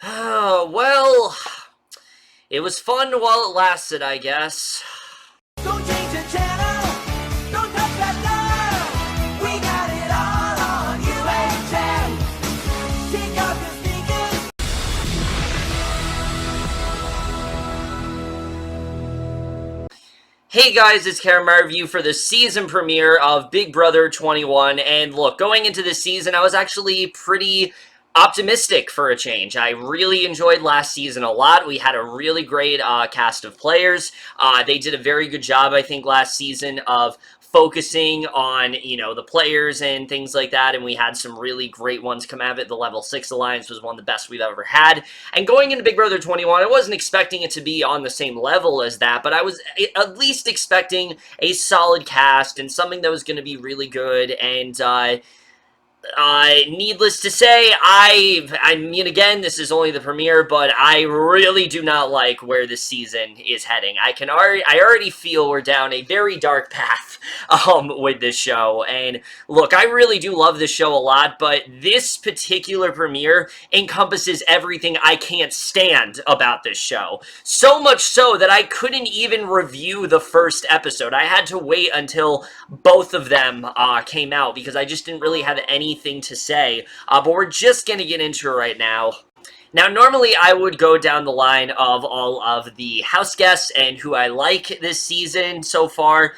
Oh, well, it was fun while it lasted, I guess. Don't change the channel, don't touch that dial. We got it all on UHN. Take off your sneakers. Hey guys, it's Karen, my review for the season premiere of Big Brother 21, and look, going into this season, I was actually pretty optimistic for a change. I really enjoyed last season a lot. We had a really great cast of players. They did a very good job, I think, last season of focusing on, the players and things like that, and we had some really great ones come out of it. The Level 6 Alliance was one of the best we've ever had, and going into Big Brother 21, I wasn't expecting it to be on the same level as that, but I was at least expecting a solid cast and something that was going to be really good, and needless to say, I mean, again, this is only the premiere, but I really do not like where this season is heading. I already feel we're down a very dark path, with this show, and look, I really do love this show a lot, but this particular premiere encompasses everything I can't stand about this show. So much so that I couldn't even review the first episode. I had to wait until both of them, came out, because I just didn't really have anything to say, but we're just gonna get into it right now. Now, normally I would go down the line of all of the house guests and who I like this season so far.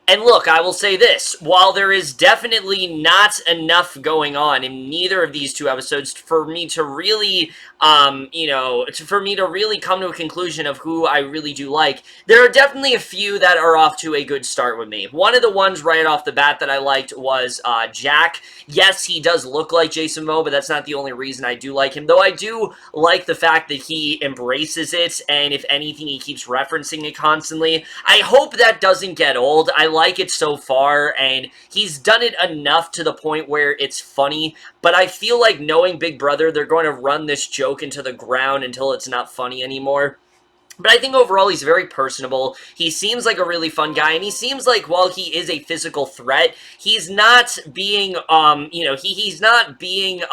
And look, I will say this, while there is definitely not enough going on in neither of these two episodes for me to really, for me to really come to a conclusion of who I really do like, there are definitely a few that are off to a good start with me. One of the ones right off the bat that I liked was Jack. Yes, he does look like Jason Moe, but that's not the only reason I do like him, though I do like the fact that he embraces it, and if anything, he keeps referencing it constantly. I hope that doesn't get old. I like it so far, and he's done it enough to the point where it's funny, but I feel like, knowing Big Brother, they're going to run this joke into the ground until it's not funny anymore. But I think overall he's very personable. He seems like a really fun guy, and he seems like, while he is a physical threat, he's not being, he's not being,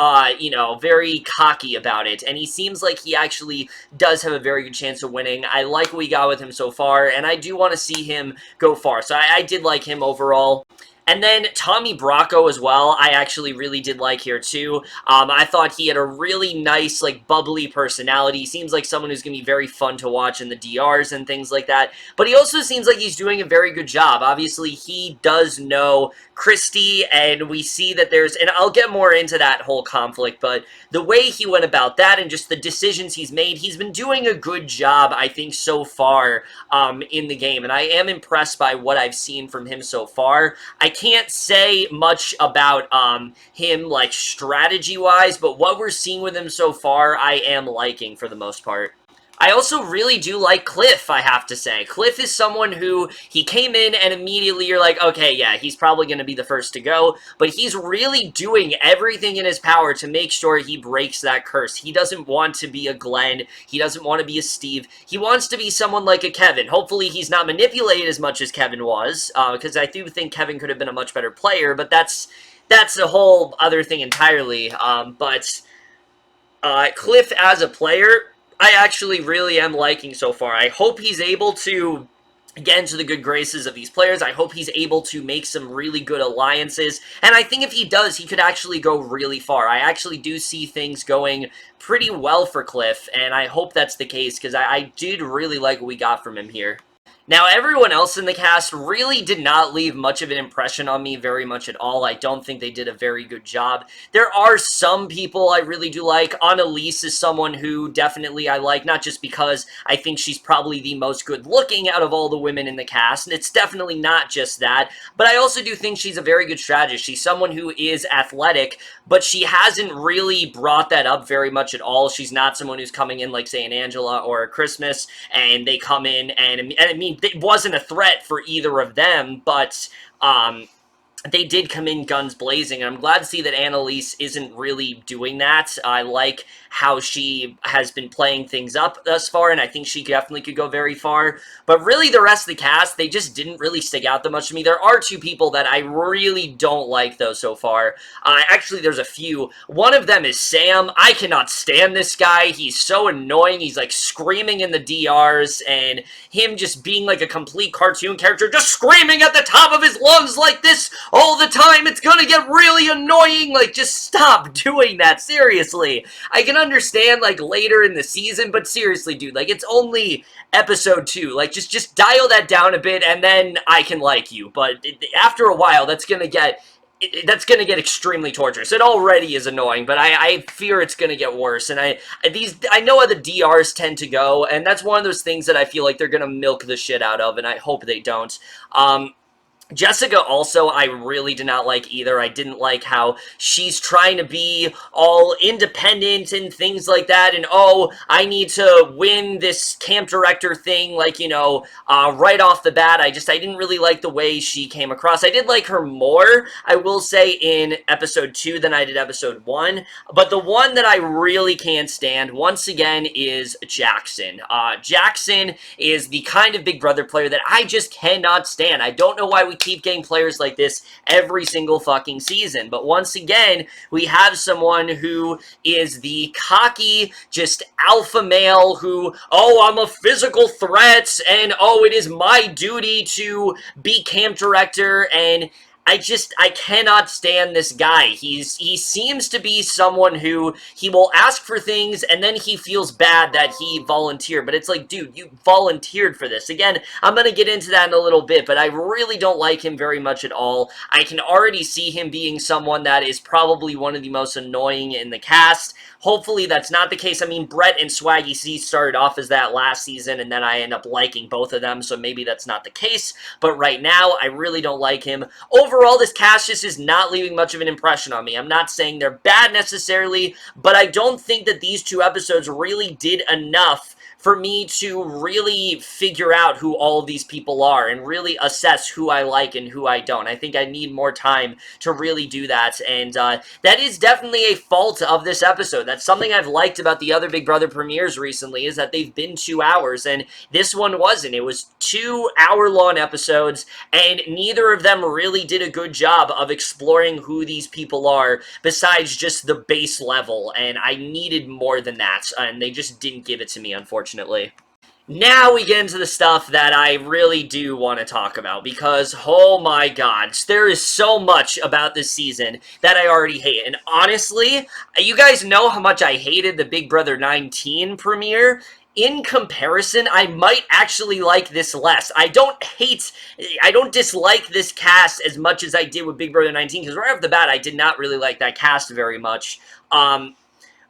very cocky about it, and he seems like he actually does have a very good chance of winning. I like what we got with him so far, and I do want to see him go far, so I did like him overall. And then Tommy Braco as well, I actually really did like here too. I thought he had a really nice, bubbly personality. Seems like someone who's going to be very fun to watch in the DRs and things like that. But he also seems like he's doing a very good job. Obviously, he does know Christie, and we see that there's, and I'll get more into that whole conflict, but the way he went about that and just the decisions he's made, he's been doing a good job, I think, so far in the game, and I am impressed by what I've seen from him so far. I can't say much about him, strategy-wise, but what we're seeing with him so far, I am liking for the most part. I also really do like Cliff, I have to say. Cliff is someone who, he came in and immediately you're like, okay, yeah, he's probably going to be the first to go, but he's really doing everything in his power to make sure he breaks that curse. He doesn't want to be a Glenn. He doesn't want to be a Steve. He wants to be someone like a Kevin. Hopefully he's not manipulated as much as Kevin was, because I do think Kevin could have been a much better player, but that's a whole other thing entirely. Cliff as a player, I actually really am liking so far. I hope he's able to get into the good graces of these players. I hope he's able to make some really good alliances, and I think if he does, he could actually go really far. I actually do see things going pretty well for Cliff, and I hope that's the case, because I did really like what we got from him here. Now, everyone else in the cast really did not leave much of an impression on me very much at all. I don't think they did a very good job. There are some people I really do like. Analyse is someone who definitely I like, not just because I think she's probably the most good-looking out of all the women in the cast, and it's definitely not just that, but I also do think she's a very good strategist. She's someone who is athletic, but she hasn't really brought that up very much at all. She's not someone who's coming in like, say, an Angela or a Christmas, and they come in, and I mean, it wasn't a threat for either of them, but they did come in guns blazing, and I'm glad to see that Analyse isn't really doing that. I like how she has been playing things up thus far, and I think she definitely could go very far. But really, the rest of the cast, they just didn't really stick out that much to me. There are two people that I really don't like, though, so far. Actually, there's a few. One of them is Sam. I cannot stand this guy. He's so annoying. He's, like, screaming in the DRs, and him just being, like, a complete cartoon character, just screaming at the top of his lungs like this all the time. It's gonna get really annoying. Like, just stop doing that. Seriously. I can understand, like, later in the season, but seriously, dude, like, it's only episode 2. Like, just dial that down a bit, and then I can like you. But after a while, that's gonna get extremely torturous. It already is annoying, but I fear it's gonna get worse. And I know how the DRs tend to go, and that's one of those things that I feel like they're gonna milk the shit out of, and I hope they don't. Jessica also, I really did not like either. I didn't like how she's trying to be all independent and things like that, and oh, I need to win this camp director thing, like, you know, right off the bat. I didn't really like the way she came across. I did like her more, I will say, in episode 2 than I did episode 1, but the one that I really can't stand, once again, is Jackson. Jackson is the kind of Big Brother player that I just cannot stand. I don't know why we keep getting players like this every single fucking season. But once again, we have someone who is the cocky, just alpha male who, oh, I'm a physical threat, and oh, it is my duty to be camp director, and I cannot stand this guy. He seems to be someone who, he will ask for things and then he feels bad that he volunteered. But it's like, dude, you volunteered for this. Again, I'm going to get into that in a little bit, but I really don't like him very much at all. I can already see him being someone that is probably one of the most annoying in the cast. Hopefully that's not the case. I mean, Brett and Swaggy C started off as that last season, and then I end up liking both of them, so maybe that's not the case. But right now, I really don't like him. Overall, this cast just is not leaving much of an impression on me. I'm not saying they're bad necessarily, but I don't think that these 2 episodes really did enough for me to really figure out who all of these people are and really assess who I like and who I don't. I think I need more time to really do that, and that is definitely a fault of this episode. That's something I've liked about the other Big Brother premieres recently, is that they've been 2 hours, and this one wasn't. It was 2 hour-long episodes, and neither of them really did a good job of exploring who these people are, besides just the base level, and I needed more than that, and they just didn't give it to me, unfortunately. Now we get into the stuff that I really do want to talk about, because, oh my god, there is so much about this season that I already hate. And honestly, you guys know how much I hated the Big Brother 19 premiere. In comparison, I might actually like this less. I don't dislike this cast as much as I did with Big Brother 19, because right off the bat, I did not really like that cast very much.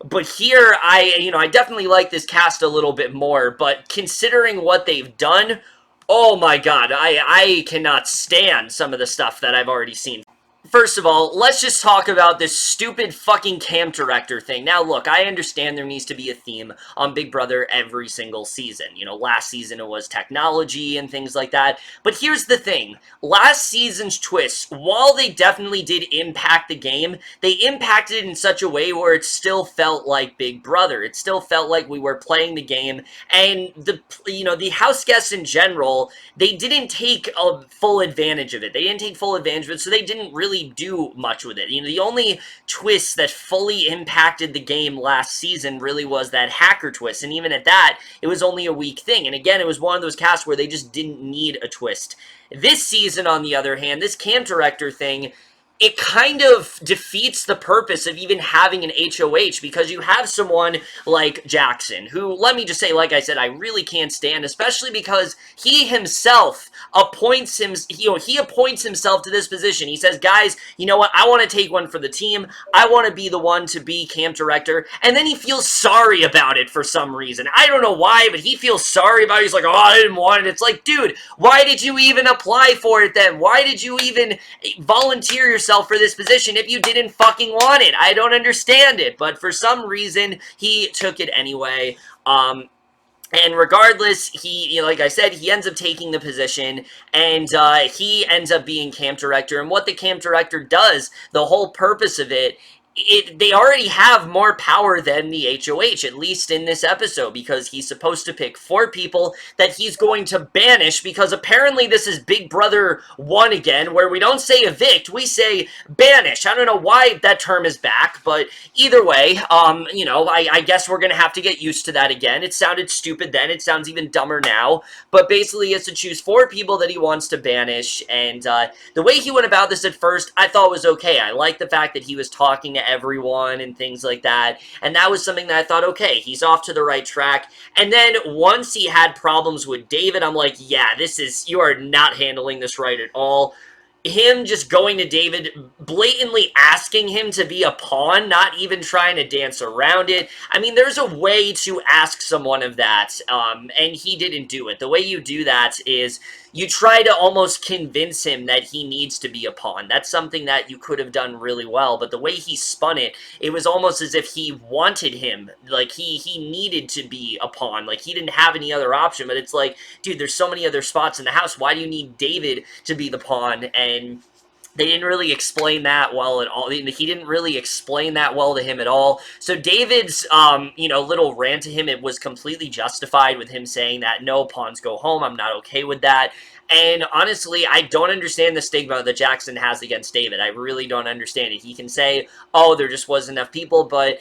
But here, I definitely like this cast a little bit more, but considering what they've done, oh my god, I cannot stand some of the stuff that I've already seen. First of all, let's just talk about this stupid fucking camp director thing. Now, look, I understand there needs to be a theme on Big Brother every single season. You know, last season it was technology and things like that. But here's the thing. Last season's twists, while they definitely did impact the game, they impacted it in such a way where it still felt like Big Brother. It still felt like we were playing the game, and the house guests in general, they didn't take a full advantage of it. They didn't take full advantage of it, so they didn't really do much with it. You know, the only twist that fully impacted the game last season really was that hacker twist, and even at that, it was only a weak thing. And again, it was one of those casts where they just didn't need a twist. This season, on the other hand, this camp director thing, it kind of defeats the purpose of even having an HOH, because you have someone like Jackson, who, let me just say, like I said, I really can't stand, especially because he himself appoints himself to this position. He says, guys, you know what, I want to take one for the team, I want to be the one to be camp director, and then he feels sorry about it for some reason. I don't know why, but he feels sorry about it. He's like, oh, I didn't want it. It's like, dude, why did you even apply for it then? Why did you even volunteer yourself for this position if you didn't fucking want it? I don't understand it, but for some reason, he took it anyway. And regardless, he, like I said, he ends up taking the position, and he ends up being camp director. And what the camp director does, the whole purpose of it, they already have more power than the HOH, at least in this episode, because he's supposed to pick 4 people that he's going to banish, because apparently this is Big Brother 1 again, where we don't say evict, we say banish. I don't know why that term is back, but either way, you know, I guess we're gonna have to get used to that again. It sounded stupid then, it sounds even dumber now, but basically he has to choose 4 people that he wants to banish, and the way he went about this at first, I thought was okay. I liked the fact that he was talking to everyone and things like that, and that was something that I thought, okay, he's off to the right track. And then once he had problems with David, I'm like, yeah, you are not handling this right at all. Him just going to David, blatantly asking him to be a pawn, not even trying to dance around it. I mean, there's a way to ask someone of that, and he didn't do it. The way you do that is you try to almost convince him that he needs to be a pawn. That's something that you could have done really well, but the way he spun it, it was almost as if he wanted him, like he needed to be a pawn, like he didn't have any other option. But it's like, dude, there's so many other spots in the house, why do you need David to be the pawn? And they didn't really explain that well at all. He didn't really explain that well to him at all. So David's, you know, little rant to him, it was completely justified with him saying that, no, pawns go home, I'm not okay with that. And honestly, I don't understand the stigma that Jackson has against David. I really don't understand it. He can say, oh, there just wasn't enough people, but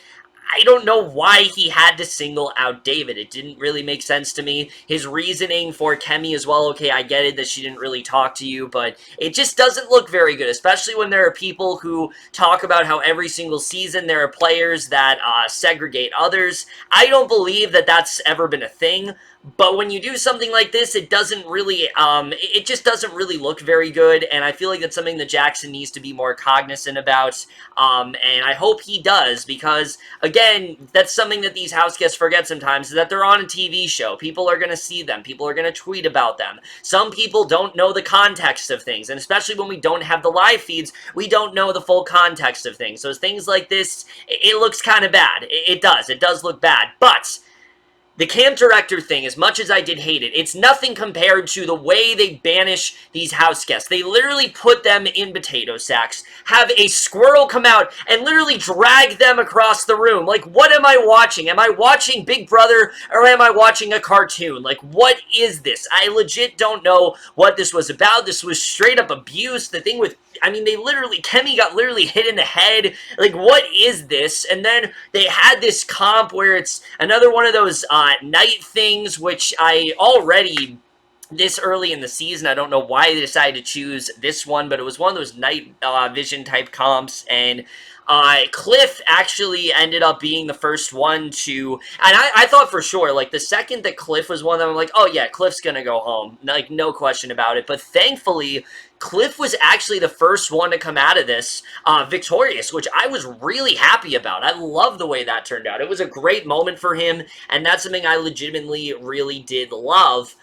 I don't know why he had to single out David. It didn't really make sense to me. His reasoning for Kemi as well, okay, I get it that she didn't really talk to you, but it just doesn't look very good, especially when there are people who talk about how every single season there are players that segregate others. I don't believe that that's ever been a thing. But when you do something like this, it doesn't really, it just doesn't really look very good, and I feel like that's something that Jackson needs to be more cognizant about, and I hope he does, because, again, that's something that these house guests forget sometimes, is that they're on a TV show. People are going to see them. People are going to tweet about them. Some people don't know the context of things, and especially when we don't have the live feeds, we don't know the full context of things. So things like this, it looks kind of bad. It does look bad, but the camp director thing, as much as I did hate it, it's nothing compared to the way they banish these house guests. They literally put them in potato sacks, have a squirrel come out, and literally drag them across the room. Like, what am I watching? Am I watching Big Brother, or am I watching a cartoon? Like, what is this? I legit don't know what this was about. This was straight up abuse. The thing with, I mean, Kemi got literally hit in the head. Like, what is this? And then they had this comp where it's another one of those night things, which I already, this early in the season, I don't know why they decided to choose this one, but it was one of those night vision type comps, and Cliff actually ended up being the first one to, and I thought for sure, like, the second that Cliff was one of them, I'm like, oh yeah, Cliff's gonna go home, like, no question about it. But thankfully, Cliff was actually the first one to come out of this victorious, which I was really happy about. I love the way that turned out. It was a great moment for him, and that's something I legitimately really did love.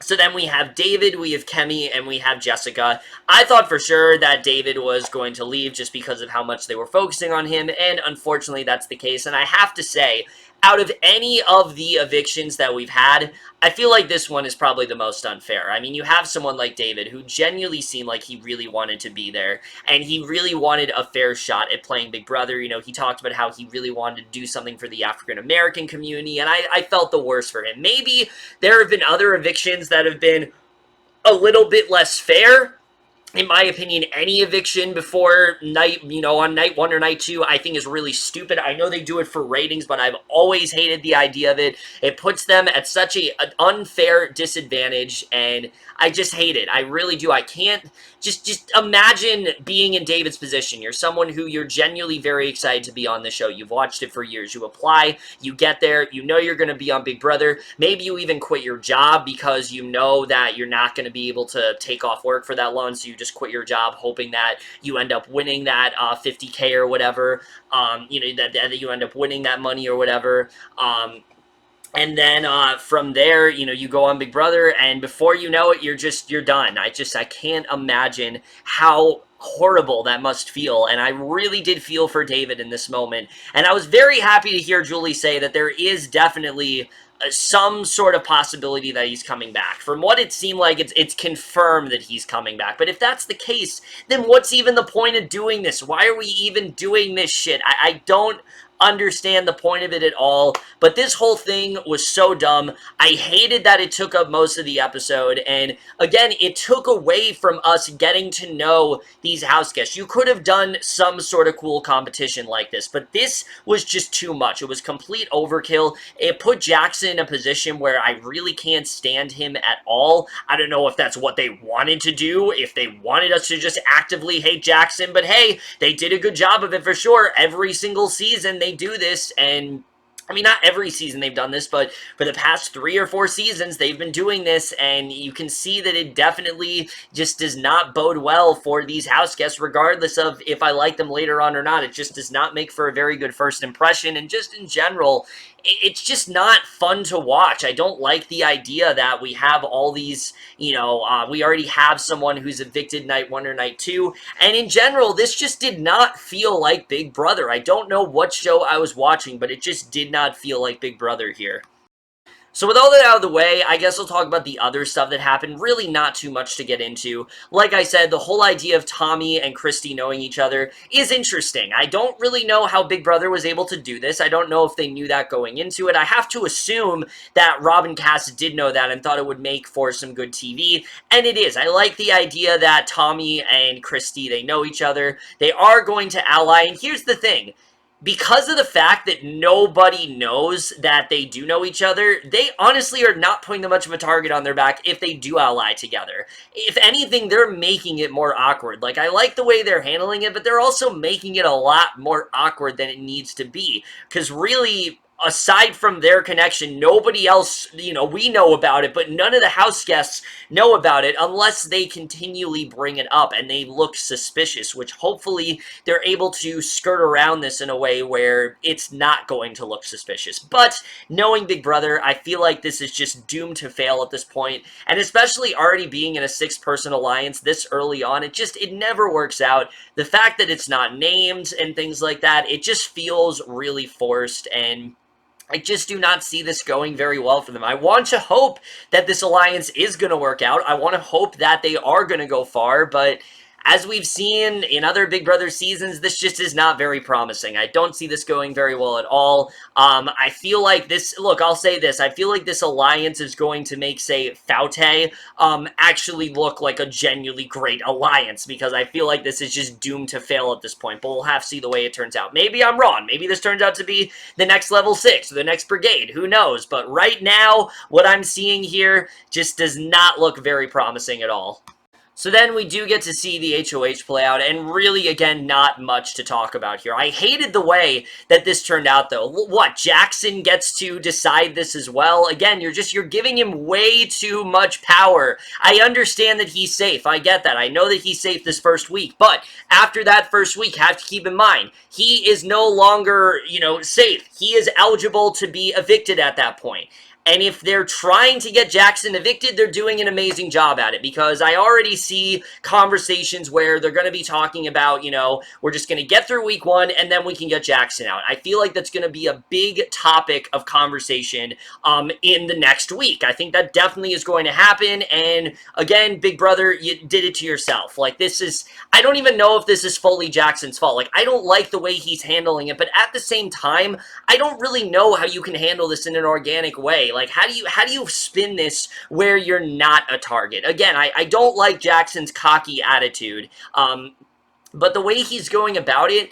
So then we have David, we have Kemi, and we have Jessica. I thought for sure that David was going to leave just because of how much they were focusing on him, and unfortunately that's the case. And I have to say, out of any of the evictions that we've had, I feel like this one is probably the most unfair. I mean, you have someone like David who genuinely seemed like he really wanted to be there, and he really wanted a fair shot at playing Big Brother. You know, he talked about how he really wanted to do something for the African-American community, and I felt the worst for him. Maybe there have been other evictions that have been a little bit less fair. In my opinion, any eviction before night, you know, on night 1 or night 2, I think is really stupid. I know they do it for ratings, but I've always hated the idea of it. It puts them at such an unfair disadvantage, and I just hate it. I really do. I can't just imagine being in David's position. You're someone who you're genuinely very excited to be on the show. You've watched it for years. You apply, you get there, you know you're going to be on Big Brother. Maybe you even quit your job because you know that you're not going to be able to take off work for that long, so you just quit your job hoping that you end up winning that $50K or whatever, you know, that you end up winning that money or whatever. And then from there, you know, you go on Big Brother, and before you know it, you're done. I can't imagine how horrible that must feel, and I really did feel for David in this moment. And I was very happy to hear Julie say that there is definitely some sort of possibility that he's coming back. From what it seemed like, it's confirmed that he's coming back. But if that's the case, then what's even the point of doing this? Why are we even doing this shit? I don't understand the point of it at all, but this whole thing was so dumb. I hated that it took up most of the episode, and again, it took away from us getting to know these house guests. You could have done some sort of cool competition like this, but this was just too much. It was complete overkill. It put Jackson in a position where I really can't stand him at all. I don't know if that's what they wanted to do, if they wanted us to just actively hate Jackson, but hey, they did a good job of it for sure. Every single season they do this, and I mean, not every season they've done this, but for the past 3 or 4 seasons, they've been doing this, and you can see that it definitely just does not bode well for these house guests, regardless of if I like them later on or not. It just does not make for a very good first impression, and just in general, it's just not fun to watch. I don't like the idea that we have all these, we already have someone who's evicted night 1 or night 2, and in general, this just did not feel like Big Brother. I don't know what show I was watching, but it just did not feel like Big Brother here. So with all that out of the way, I guess I'll talk about the other stuff that happened. Really not too much to get into. Like I said, the whole idea of Tommy and Christie knowing each other is interesting. I don't really know how Big Brother was able to do this. I don't know if they knew that going into it. I have to assume that Rob and Cass did know that and thought it would make for some good TV, and it is. I like the idea that Tommy and Christie, they know each other. They are going to ally, and here's the thing. Because of the fact that nobody knows that they do know each other, they honestly are not putting that much of a target on their back if they do ally together. If anything, they're making it more awkward. Like, I like the way they're handling it, but they're also making it a lot more awkward than it needs to be. Because really, aside from their connection, nobody else, we know about it, but none of the house guests know about it unless they continually bring it up and they look suspicious, which hopefully they're able to skirt around this in a way where it's not going to look suspicious. But knowing Big Brother, I feel like this is just doomed to fail at this point, and especially already being in a 6-person alliance this early on, it never works out. The fact that it's not named and things like that, it just feels really forced, and I just do not see this going very well for them. I want to hope that this alliance is going to work out. I want to hope that they are going to go far, but as we've seen in other Big Brother seasons, this just is not very promising. I don't see this going very well at all. I feel like this, look, I'll say this, I feel like this alliance is going to make, say, Faute, actually look like a genuinely great alliance, because I feel like this is just doomed to fail at this point, but we'll have to see the way it turns out. Maybe I'm wrong. Maybe this turns out to be the next level 6, or the next brigade, who knows, but right now, what I'm seeing here just does not look very promising at all. So then we do get to see the HOH play out, and really, again, not much to talk about here. I hated the way that this turned out, though. What, Jackson gets to decide this as well? Again, you're giving him way too much power. I understand that he's safe. I get that. I know that he's safe this first week, but after that first week, have to keep in mind, he is no longer, safe. He is eligible to be evicted at that point. And if they're trying to get Jackson evicted, they're doing an amazing job at it, because I already see conversations where they're going to be talking about, we're just going to get through week 1 and then we can get Jackson out. I feel like that's going to be a big topic of conversation in the next week. I think that definitely is going to happen. And again, Big Brother, you did it to yourself. Like, this is, I don't even know if this is fully Jackson's fault. Like, I don't like the way he's handling it, but at the same time, I don't really know how you can handle this in an organic way. Like, how do you spin this where you're not a target? Again, I don't like Jackson's cocky attitude, but the way he's going about it,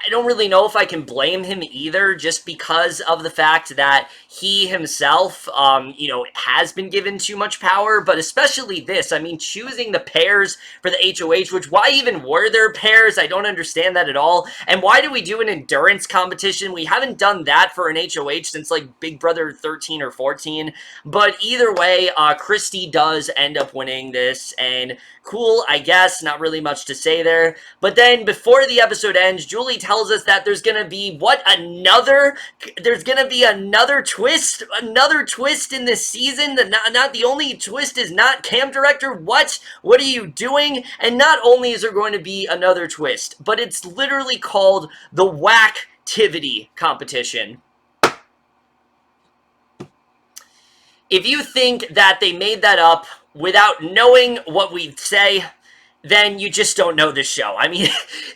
I don't really know if I can blame him either, just because of the fact that he himself, has been given too much power, but especially this. I mean, choosing the pairs for the HOH, which, why even were there pairs? I don't understand that at all. And why do we do an endurance competition? We haven't done that for an HOH since, like, Big Brother 13 or 14. But either way, Christie does end up winning this, and cool, I guess, not really much to say there. But then, before the episode ends, Julie tells us that there's gonna be, there's gonna be another twist in this season. Not the only twist is not camp director. What are you doing? And not only is there going to be another twist, but it's literally called the Whack-tivity competition. If you think that they made that up without knowing what we say, then you just don't know this show. I mean,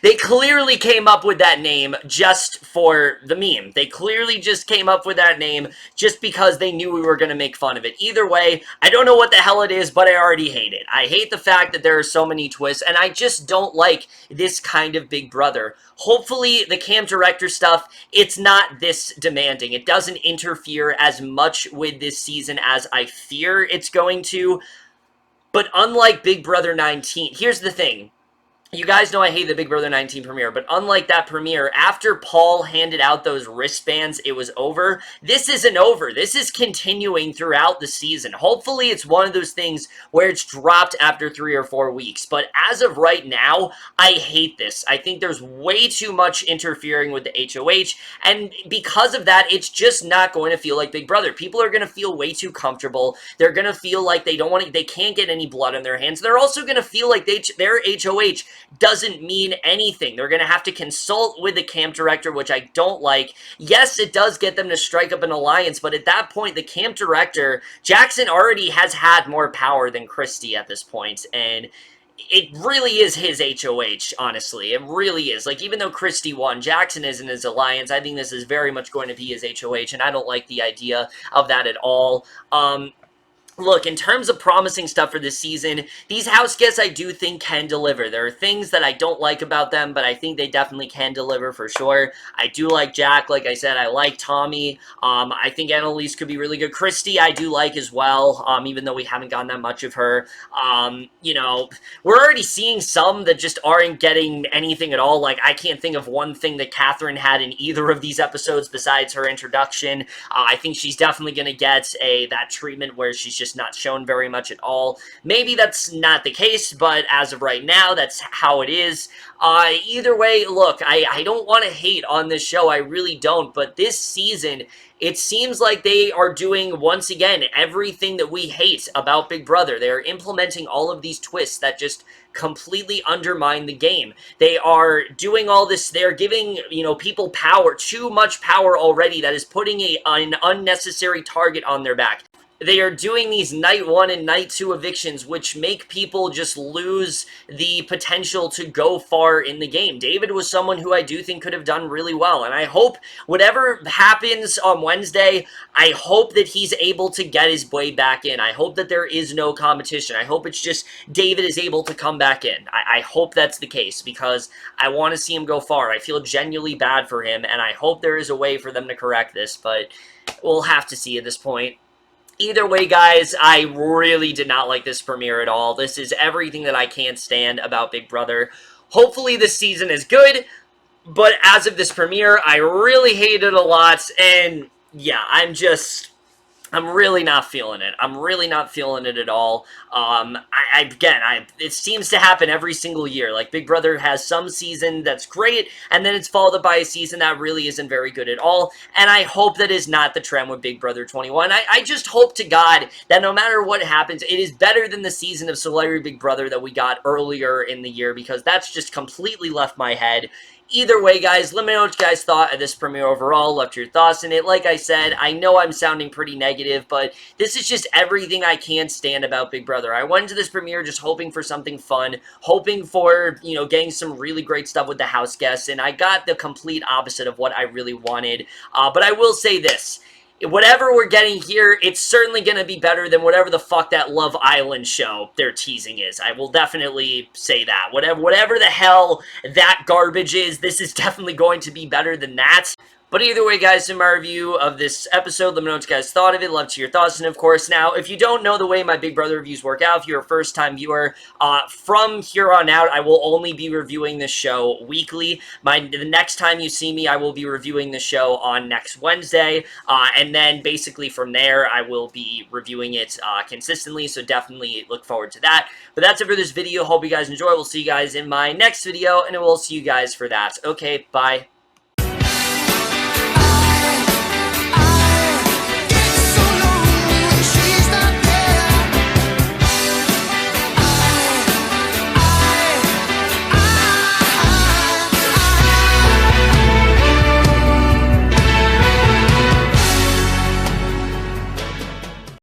they clearly came up with that name just for the meme. They clearly just came up with that name just because they knew we were going to make fun of it. Either way, I don't know what the hell it is, but I already hate it. I hate the fact that there are so many twists, and I just don't like this kind of Big Brother. Hopefully, the camp director stuff, it's not this demanding. It doesn't interfere as much with this season as I fear it's going to. But unlike Big Brother 19, here's the thing. You guys know I hate the Big Brother 19 premiere, but unlike that premiere, after Paul handed out those wristbands, it was over. This isn't over. This is continuing throughout the season. Hopefully, it's one of those things where it's dropped after 3 or 4 weeks. But as of right now, I hate this. I think there's way too much interfering with the HOH, and because of that, it's just not going to feel like Big Brother. People are going to feel way too comfortable. They're going to feel like they can't get any blood on their hands. They're also going to feel like their HOH doesn't mean anything. They're going to have to consult with the camp director, which I don't like. Yes, it does get them to strike up an alliance, but at that point, the camp director, Jackson already has had more power than Christie at this point, and it really is his HOH, honestly. It really is. Like, even though Christie won, Jackson is in his alliance. I think this is very much going to be his HOH, and I don't like the idea of that at all. Look, in terms of promising stuff for this season, these house guests I do think can deliver. There are things that I don't like about them, but I think they definitely can deliver for sure. I do like Jack, like I said. I like Tommy. I think Analyse could be really good. Christie I do like as well, even though we haven't gotten that much of her. You know, we're already seeing some that just aren't getting anything at all. Like, I can't think of one thing that Kathryn had in either of these episodes besides her introduction. I think she's definitely going to get that treatment where she's just not shown very much at all. Maybe that's not the case, but as of right now, that's how it is. Either way, look, I don't want to hate on this show. I really don't, but this season, it seems like they are doing, once again, everything that we hate about Big Brother. They are implementing all of these twists that just completely undermine the game. They are doing all this. They're giving, you know, people power, too much power already, that is putting an unnecessary target on their back. They are doing these night 1 and night 2 evictions, which make people just lose the potential to go far in the game. David was someone who I do think could have done really well, and I hope whatever happens on Wednesday, I hope that he's able to get his way back in. I hope that there is no competition. I hope it's just David is able to come back in. I hope that's the case, because I want to see him go far. I feel genuinely bad for him, and I hope there is a way for them to correct this, but we'll have to see at this point. Either way, guys, I really did not like this premiere at all. This is everything that I can't stand about Big Brother. Hopefully this season is good, but as of this premiere, I really hate it a lot, and yeah, I'm really not feeling it. I'm really not feeling it at all. It seems to happen every single year. Like, Big Brother has some season that's great, and then it's followed by a season that really isn't very good at all, and I hope that is not the trend with Big Brother 21. I just hope to God that no matter what happens, it is better than the season of Celebrity Big Brother that we got earlier in the year, because that's just completely left my head. Either way, guys, let me know what you guys thought of this premiere overall. Left your thoughts in it. Like I said, I know I'm sounding pretty negative, but this is just everything I can't stand about Big Brother. I went into this premiere just hoping for something fun, hoping for, you know, getting some really great stuff with the house guests, and I got the complete opposite of what I really wanted. But I will say this. Whatever we're getting here, it's certainly going to be better than whatever the fuck that Love Island show they're teasing is. I will definitely say that. Whatever the hell that garbage is, this is definitely going to be better than that. But either way, guys, in my review of this episode, let me know what you guys thought of it. Love to hear your thoughts. And of course, now, if you don't know the way my Big Brother reviews work out, if you're a first-time viewer, from here on out, I will only be reviewing this show weekly. The next time you see me, I will be reviewing the show on next Wednesday. And then basically from there, I will be reviewing it consistently. So definitely look forward to that. But that's it for this video. Hope you guys enjoy. We'll see you guys in my next video, and I will see you guys for that. Okay, bye.